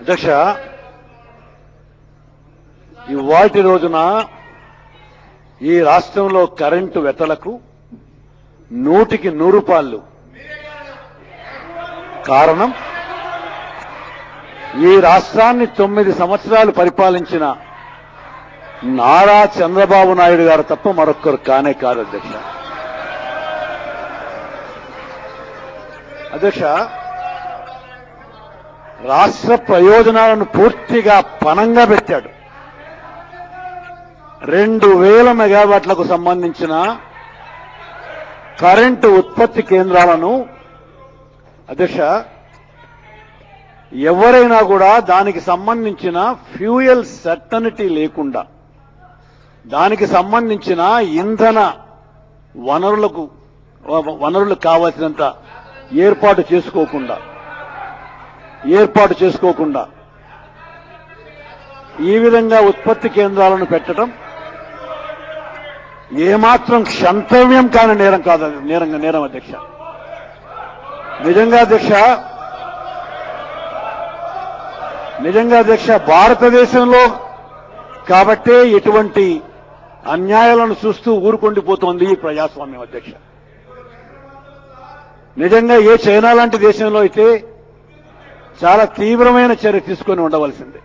అధ్యక్ష, ఇవాటి రోజున ఈ రాష్ట్రంలో కరెంటు వెతలకు 100కి 100 రూపాయలు. కారణం, ఈ రాష్ట్రాన్ని 9 సంవత్సరాలు పరిపాలించిన నారా చంద్రబాబు నాయుడు గారు తప్ప మరొక్కరు కానే కాదు అధ్యక్ష. అధ్యక్ష, రాష్ట్ర ప్రయోజనాలను పూర్తిగా పణంగా పెట్టాడు. 2000 మెగావాట్లకు సంబంధించిన కరెంటు ఉత్పత్తి కేంద్రాలను అధ్యక్ష, ఎవరైనా కూడా దానికి సంబంధించిన ఫ్యూయల్ సర్టనిటీ లేకుండా, దానికి సంబంధించిన ఇంధన వనరులు కావాల్సినంత ఏర్పాటు చేసుకోకుండా ఈ విధంగా ఉత్పత్తి కేంద్రాలను పెట్టడం ఏమాత్రం క్షంతవ్యం కాని నేరం కాదు, నేరం అధ్యక్ష. నిజంగా అధ్యక్ష, భారతదేశంలో కాబట్టే ఇటువంటి అన్యాయాలను చూస్తూ ఊరుకొండిపోతోంది ఈ ప్రజాస్వామ్యం అధ్యక్ష. నిజంగా ఏ చైనా లాంటి దేశంలో అయితే చాలా తీవ్రమైన చర్య తీసుకొని ఉండవలసిందే.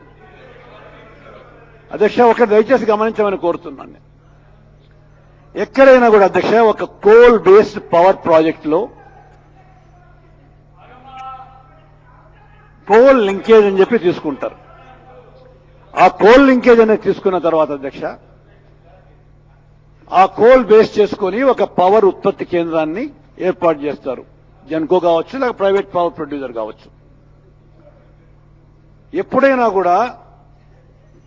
అధ్యక్ష, ఒక దయచేసి గమనించమని కోరుతున్నాను. ఎక్కడైనా కూడా అధ్యక్ష, ఒక కోల్ బేస్డ్ పవర్ ప్రాజెక్టులో కోల్ లింకేజ్ అని చెప్పి తీసుకుంటారు. ఆ కోల్ లింకేజ్ అనేది తీసుకున్న తర్వాత అధ్యక్ష, ఆ కోల్ బేస్ చేసుకొని ఒక పవర్ ఉత్పత్తి కేంద్రాన్ని ఏర్పాటు చేస్తారు. జెన్కో కావచ్చు, లేక ప్రైవేట్ పవర్ ప్రొడ్యూసర్ కావచ్చు. ఎప్పుడైనా కూడా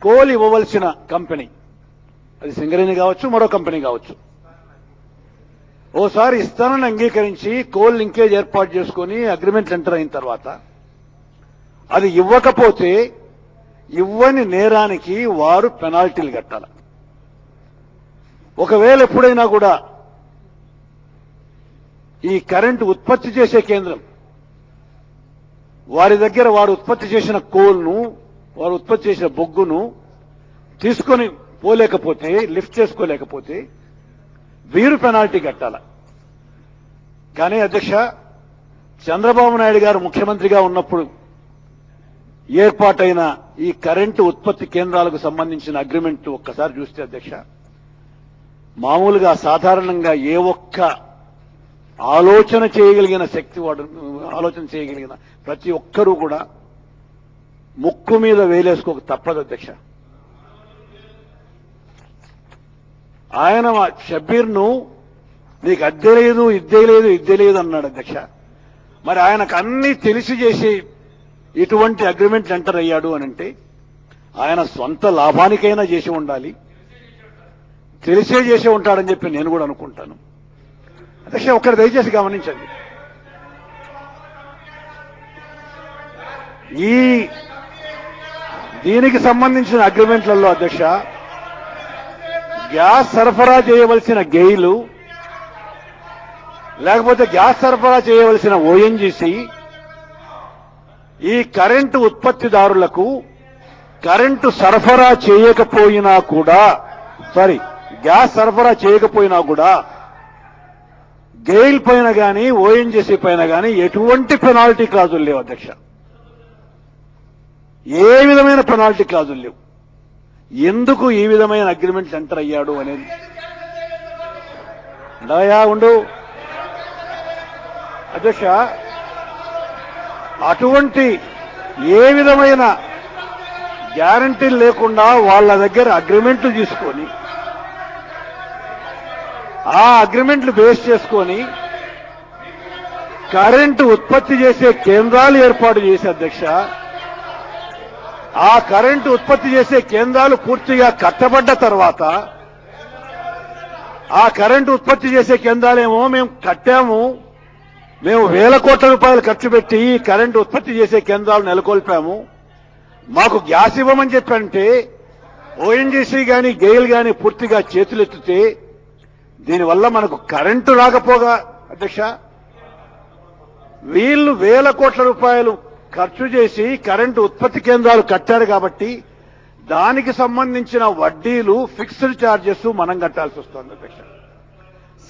కోల్ ఇవ్వవలసిన కంపెనీ, అది సింగరేణి కావచ్చు, మరో కంపెనీ కావచ్చు, ఓసారి ఇస్తానని అంగీకరించి కోల్ లింకేజ్ ఏర్పాటు చేసుకుని అగ్రిమెంట్ ఎంటర్ అయిన తర్వాత అది ఇవ్వకపోతే ఇవ్వని నేరానికి వారు పెనాల్టీలు కట్టాలి. ఒకవేళ ఎప్పుడైనా కూడా ఈ కరెంటు ఉత్పత్తి చేసే కేంద్రం వారి దగ్గర వారు ఉత్పత్తి చేసిన కోల్ను, వారు ఉత్పత్తి చేసిన బొగ్గును తీసుకొని పోలేకపోతే, లిఫ్ట్ చేసుకోలేకపోతే వీరు పెనాల్టీ కట్టాల. కానీ అధ్యక్ష, చంద్రబాబు నాయుడు గారు ముఖ్యమంత్రిగా ఉన్నప్పుడు ఏర్పాటైన ఈ కరెంటు ఉత్పత్తి కేంద్రాలకు సంబంధించిన అగ్రిమెంట్ ఒక్కసారి చూస్తే అధ్యక్ష, మామూలుగా సాధారణంగా ఏ ఒక్క ఆలోచన చేయగలిగిన ప్రతి ఒక్కరూ కూడా ముక్కు మీద వేలేసుకోక తప్పదు అధ్యక్ష. ఆయన షబ్బీర్ను నీకు అద్దె లేదు, ఇద్దే లేదు అన్నాడు అధ్యక్ష. మరి ఆయనకు అన్ని తెలిసి చేసి ఇటువంటి అగ్రిమెంట్ ఎంటర్ అయ్యాడు అనంటే ఆయన సొంత లాభానికైనా చేసి ఉండాలి, తెలిసే చేసి ఉంటాడని చెప్పి నేను కూడా అనుకుంటాను. అధ్యక్ష, ఒక్కరు దయచేసి గమనించండి. దీనికి సంబంధించిన అగ్రిమెంట్లలో అధ్యక్ష, గ్యాస్ సరఫరా చేయవలసిన గెయిలు, లేకపోతే గ్యాస్ సరఫరా చేయవలసిన ఓఎన్జీసీ ఈ కరెంటు ఉత్పత్తిదారులకు కరెంటు సరఫరా చేయకపోయినా కూడా, గ్యాస్ సరఫరా చేయకపోయినా కూడా గెయిల్ పైన కానీ ఓఎన్జీసీ పైన కానీ ఎటువంటి పెనాల్టీ క్లాజులు లేవు అధ్యక్ష. ఏ విధమైన పెనాల్టీ క్లాజులు లేవు. ఎందుకు ఈ విధమైన అగ్రిమెంట్ ఎంటర్ అయ్యాడు అనేది ఉండు అధ్యక్ష. అటువంటి ఏ విధమైన గ్యారంటీలు లేకుండా వాళ్ళ దగ్గర అగ్రిమెంట్లు తీసుకొని ఆ అగ్రిమెంట్లు బేస్ చేసుకొని కరెంటు ఉత్పత్తి చేసే కేంద్రాలు ఏర్పాటు చేసే అధ్యక్ష, ఆ కరెంటు ఉత్పత్తి చేసే కేంద్రాలు పూర్తిగా కట్టబడ్డ తర్వాత ఆ కరెంటు ఉత్పత్తి చేసే కేంద్రాలేమో మేము కట్టాము, మేము వేల కోట్ల రూపాయలు ఖర్చు పెట్టి కరెంటు ఉత్పత్తి చేసే కేంద్రాలు నెలకొల్పాము, మాకు గ్యాస్ ఇవ్వమని చెప్పంటే ఓఎన్జీసీ కానీ గెయిల్ కానీ పూర్తిగా చేతులెత్తితే దీనివల్ల మనకు కరెంటు రాకపోగా అధ్యక్ష, వీళ్ళు వేల కోట్ల రూపాయలు ఖర్చు చేసి కరెంటు ఉత్పత్తి కేంద్రాలు కట్టారు కాబట్టి దానికి సంబంధించిన వడ్డీలు ఫిక్స్డ్ ఛార్జెస్ మనం కట్టాల్సి వస్తుంది అధ్యక్ష.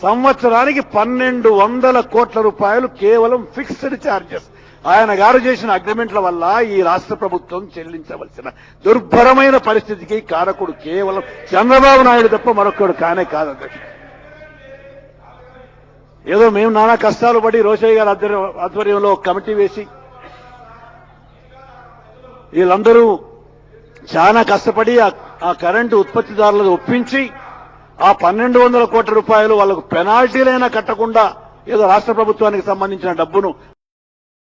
సంవత్సరానికి 1200 కోట్ల రూపాయలు కేవలం ఫిక్స్డ్ ఛార్జెస్ ఆయన గారు చేసిన అగ్రిమెంట్ల వల్ల ఈ రాష్ట్ర ప్రభుత్వం చెల్లించవలసిన దుర్భరమైన పరిస్థితికి కారకుడు కేవలం చంద్రబాబు నాయుడు తప్ప మరొకడు కానే కాదు అధ్యక్ష. ఏదో మేము నానా కష్టాలు పడి రోషయ్య గారి ఆధ్వర్యంలో ఒక కమిటీ వేసి వీళ్ళందరూ చాలా కష్టపడి ఆ కరెంటు ఉత్పత్తిదారులను ఒప్పించి ఆ 1200 కోట్ల రూపాయలు వాళ్లకు పెనాల్టీలైనా కట్టకుండా ఏదో రాష్ట్ర ప్రభుత్వానికి సంబంధించిన డబ్బును